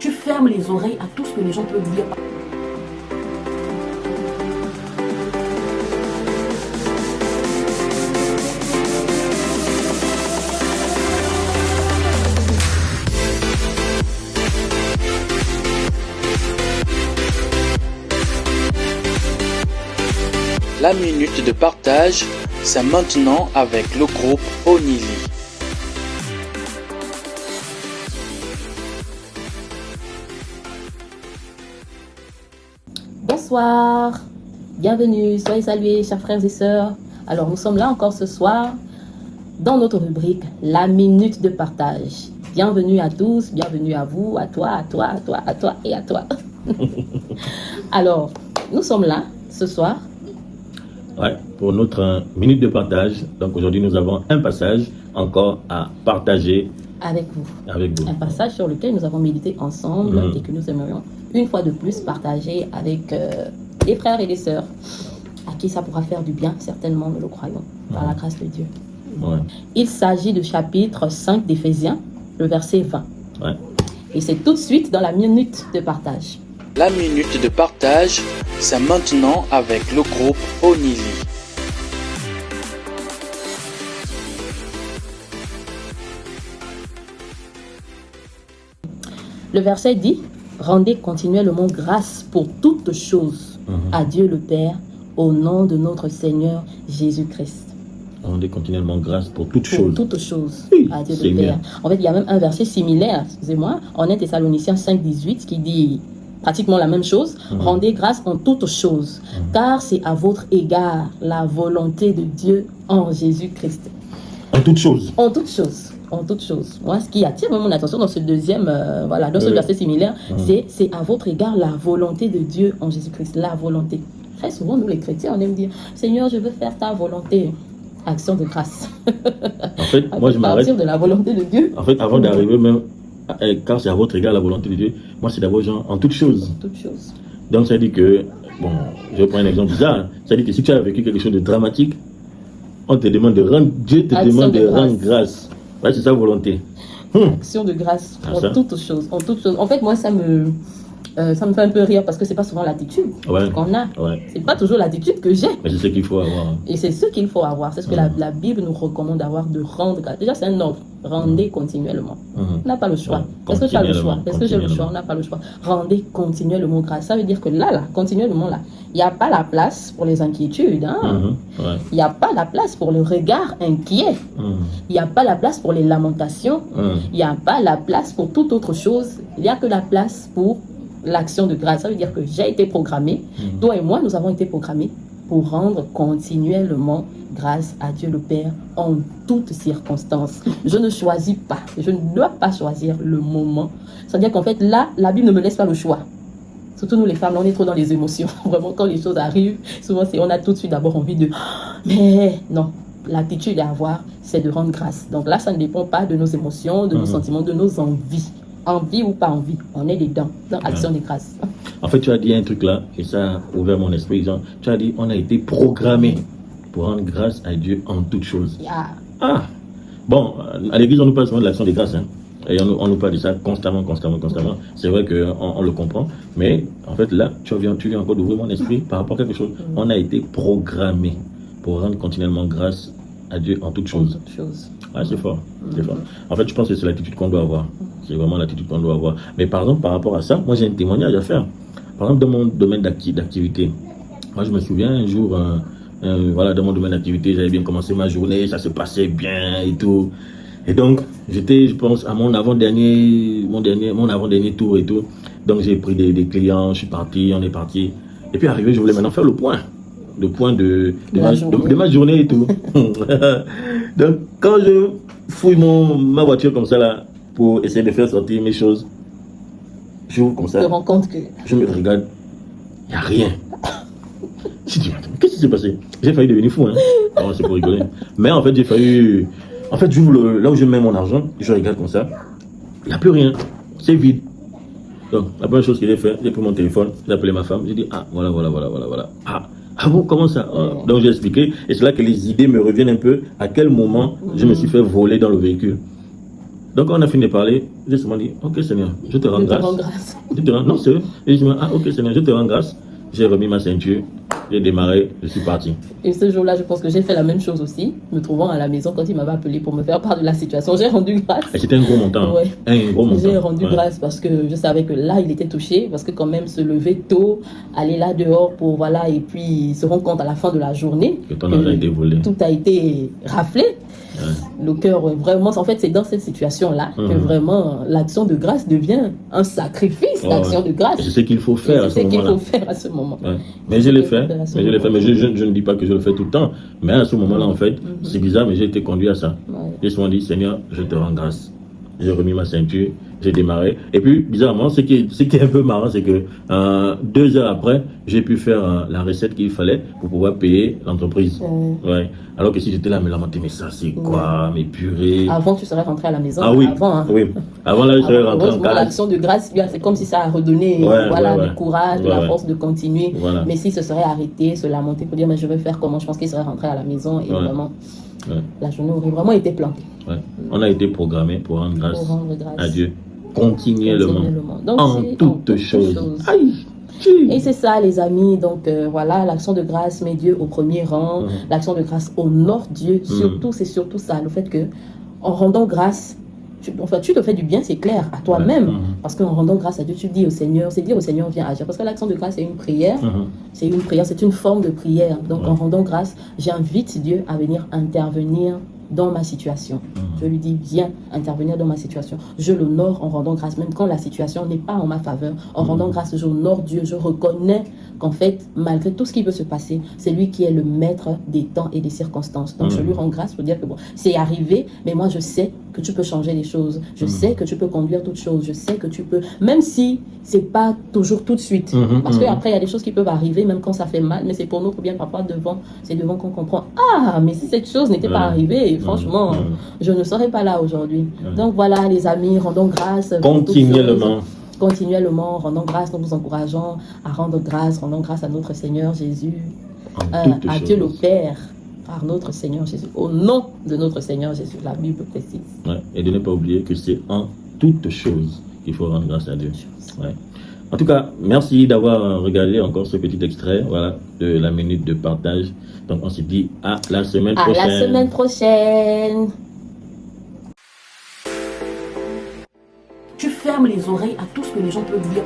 Tu fermes les oreilles à tout ce que les gens peuvent dire. La minute de partage, c'est maintenant avec le groupe Onili. Bonsoir, bienvenue, soyez salués chers frères et sœurs. Alors nous sommes là encore ce soir dans notre rubrique La minute de partage. Bienvenue à tous, bienvenue à vous, à toi, à toi, à toi, à toi et à toi. Alors, nous sommes là ce soir. Ouais, pour notre minute de partage. Donc aujourd'hui nous avons un passage encore à partager Avec vous. avec vous. Un passage sur lequel nous avons médité ensemble et que nous aimerions une fois de plus partager avec les frères et les sœurs à qui ça pourra faire du bien, certainement, nous le croyons, par la grâce de Dieu. Ouais. Il s'agit du chapitre 5 d'Éphésiens, le verset 20. Ouais. Et c'est tout de suite dans la minute de partage. La minute de partage, c'est maintenant avec le groupe Onili. Le verset dit « Rendez continuellement grâce pour toutes choses à Dieu le Père, au nom de notre Seigneur Jésus-Christ. » Rendez continuellement grâce pour toutes Pour choses. toutes choses Oui, à Dieu c'est le Père. bien. En fait, il y a même un verset similaire, excusez-moi, en 1 Thessaloniciens 5,18 qui dit pratiquement la même chose. Rendez grâce en toutes choses, car c'est à votre égard la volonté de Dieu en Jésus-Christ. En toutes choses. En toutes choses. En toutes choses. Moi, ce qui attire mon attention dans ce deuxième, dans ce verset similaire, c'est à votre égard la volonté de Dieu en Jésus-Christ. La volonté. Très souvent, nous les chrétiens, on aime dire Seigneur, je veux faire ta volonté. Action de grâce. En fait, moi je m'arrête. Partir de la volonté de Dieu. En fait, avant d'arriver même, quand c'est à votre égard la volonté de Dieu, moi c'est d'abord genre en toutes choses. Toutes choses. Donc ça dit que, bon, je vais prendre un exemple bizarre. Ça dit que si tu as vécu quelque chose de dramatique, on te demande de rendre, Dieu te Action demande de de grâce. rendre grâce. Ouais, c'est sa volonté. Action de grâce Ah, en ça. toutes choses. En toutes choses. En fait, moi, ça me fait un peu rire parce que c'est pas souvent l'attitude Ouais. qu'on a. Ouais. C'est pas toujours l'attitude que j'ai. Mais c'est ce qu'il faut avoir. Et c'est ce qu'il faut avoir. C'est ce que la Bible nous recommande d'avoir, de rendre grâce. Déjà, c'est un ordre. Rendez continuellement. On n'a pas le choix. Ouais, Est-ce que tu as le choix? continuellement, Est-ce que j'ai le choix? continuellement. On n'a pas le choix. Rendez continuellement grâce. Ça veut dire que là, continuellement là, il n'y a pas la place pour les inquiétudes. Hein? Ouais. Il n'y a pas la place pour le regard inquiet. Il n'y a pas la place pour les lamentations. Il n'y a pas la place pour toute autre chose. Il n'y a que la place pour l'action de grâce. Ça veut dire que j'ai été programmé. Toi et moi, nous avons été programmés pour rendre continuellement grâce à Dieu le Père en toutes circonstances. Je ne choisis pas. Je ne dois pas choisir le moment. C'est-à-dire qu'en fait, là, la Bible ne me laisse pas le choix. Surtout nous les femmes, on est trop dans les émotions. Vraiment, quand les choses arrivent, souvent, on a tout de suite d'abord envie de... Mais non, l'attitude à avoir, c'est de rendre grâce. Donc là, ça ne dépend pas de nos émotions, de nos sentiments, de nos envies. Envie ou pas envie, on est dedans, dans action de grâce. En fait, tu as dit un truc là, et ça a ouvert mon esprit. Genre, tu as dit, on a été programmé pour rendre grâce à Dieu en toutes choses. Yeah. Ah, bon, à l'église, on nous parle souvent de l'action de grâce. Hein. Et on nous parle de ça constamment. C'est vrai qu'on le comprend. Mais en fait, là, tu viens encore d'ouvrir mon esprit par rapport à quelque chose. On a été programmé pour rendre continuellement grâce à Dieu en toutes En choses. toutes choses. Ouais, c'est fort. C'est fort. En fait, je pense que c'est l'attitude qu'on doit avoir. C'est vraiment l'attitude qu'on doit avoir. Mais par exemple, par rapport à ça, moi j'ai un témoignage à faire. Par exemple, dans mon domaine d'activité, moi je me souviens un jour, voilà, dans mon domaine d'activité, j'avais bien commencé ma journée, ça se passait bien et tout. Et donc, j'étais, je pense, à mon avant-dernier tour et tout. Donc, j'ai pris des clients, je suis parti, on est parti. Et puis, arrivé, je voulais maintenant faire le point de ma journée et tout. Donc, quand je fouille ma voiture comme ça, là, pour essayer de faire sortir mes choses, j'ouvre comme ça. Je te rends compte que... Je me regarde, il n'y a rien. Je dis, qu'est-ce qui s'est passé? J'ai failli devenir fou, hein. Non, c'est pour rigoler. Mais en fait, j'ai failli... En fait, j'ouvre là où je mets mon argent, je regarde comme ça, il n'y a plus rien, c'est vide. Donc, la première chose que j'ai fait, j'ai pris mon téléphone, j'ai appelé ma femme, j'ai dit, ah, voilà. Ah bon, comment ça? Donc, j'ai expliqué, et c'est là que les idées me reviennent un peu, à quel moment je me suis fait voler dans le véhicule. Donc, on a fini de parler. J'ai seulement dit, ok Seigneur, je te rends Je te grâce. rends grâce. Je te rends... Non, c'est eux. Et je me dis, ah ok Seigneur, je te rends grâce. J'ai remis ma ceinture, j'ai démarré, je suis parti. Et ce jour-là, je pense que j'ai fait la même chose aussi, me trouvant à la maison quand il m'avait appelé pour me faire part de la situation. J'ai rendu grâce. Et c'était un gros montant. Ouais. Un gros montant. J'ai rendu grâce parce que je savais que là, il était touché, parce que quand même se lever tôt, aller là dehors pour, voilà, et puis se rendre compte à la fin de la journée Que ton argent a été volé. tout a été raflé. Le cœur, vraiment, en fait, c'est dans cette situation-là que vraiment l'action de grâce devient un sacrifice, l'action de grâce. C'est ce qu'il faut faire à ce moment-là. C'est ce qu'il faut faire à ce moment. Ouais. Mais je l'ai fait. Mais je ne dis pas que je le fais tout le temps. Mais à ce moment-là, en fait, c'est bizarre, mais j'ai été conduit à ça. Ouais. J'ai souvent dit, Seigneur, je te rends grâce. J'ai remis ma ceinture, j'ai démarré. Et puis, bizarrement, ce qui est un peu marrant, c'est que 2 heures après, j'ai pu faire la recette qu'il fallait pour pouvoir payer l'entreprise. Ouais. Alors que si j'étais là, me lamenter, mais ça c'est quoi, mes purées. Avant, tu serais rentré à la maison. Ah oui. Avant, hein. Oui. Avant là, je serais rentré en case. L'action de grâce, c'est comme si ça a redonné du courage, de la force de continuer. Voilà. Mais si ce serait arrêté, se lamenter pour dire, mais je vais faire comment, je pense qu'il serait rentré à la maison et vraiment, la journée aurait vraiment été plantée. Ouais. On a été programmé pour rendre grâce, à Dieu continuellement, Donc, en toutes choses. Aïe. Et c'est ça, les amis. Donc voilà, l'action de grâce met Dieu au premier rang. L'action de grâce honore Dieu. Surtout, c'est surtout ça, le fait que en rendant grâce, tu te fais du bien, c'est clair, à toi-même. Parce qu'en rendant grâce à Dieu, tu dis au Seigneur, c'est dire au Seigneur, viens agir. Parce que l'action de grâce, c'est une prière. C'est une prière, c'est une forme de prière. Donc en rendant grâce, j'invite Dieu à venir intervenir dans ma situation. Je lui dis, viens intervenir dans ma situation. Je l'honore en rendant grâce, même quand la situation n'est pas en ma faveur. En rendant grâce, j'honore Dieu. Je reconnais qu'en fait, malgré tout ce qui peut se passer, c'est lui qui est le maître des temps et des circonstances. Donc je lui rends grâce pour dire que bon, c'est arrivé, mais moi je sais que tu peux changer les choses. Je sais que tu peux conduire toutes choses. Je sais que tu peux, même si c'est pas toujours tout de suite. Parce qu'après, il y a des choses qui peuvent arriver, même quand ça fait mal, mais c'est pour notre bien. Parfois, c'est devant qu'on comprend. Ah, mais si cette chose n'était pas arrivée, franchement, je ne serais pas là aujourd'hui. Donc voilà, les amis, rendons grâce. Continuellement, rendons grâce, nous vous encourageons à rendre grâce, rendons grâce à notre Seigneur Jésus, à Dieu le Père, par notre Seigneur Jésus, au nom de notre Seigneur Jésus, la Bible précise. Ouais. Et de ne pas oublier que c'est en toutes choses qu'il faut rendre grâce à Dieu. Ouais. En tout cas, merci d'avoir regardé encore ce petit extrait, voilà, de la minute de partage. Donc on se dit à la semaine prochaine. À la semaine prochaine. Tu fermes les oreilles à tout ce que les gens peuvent dire.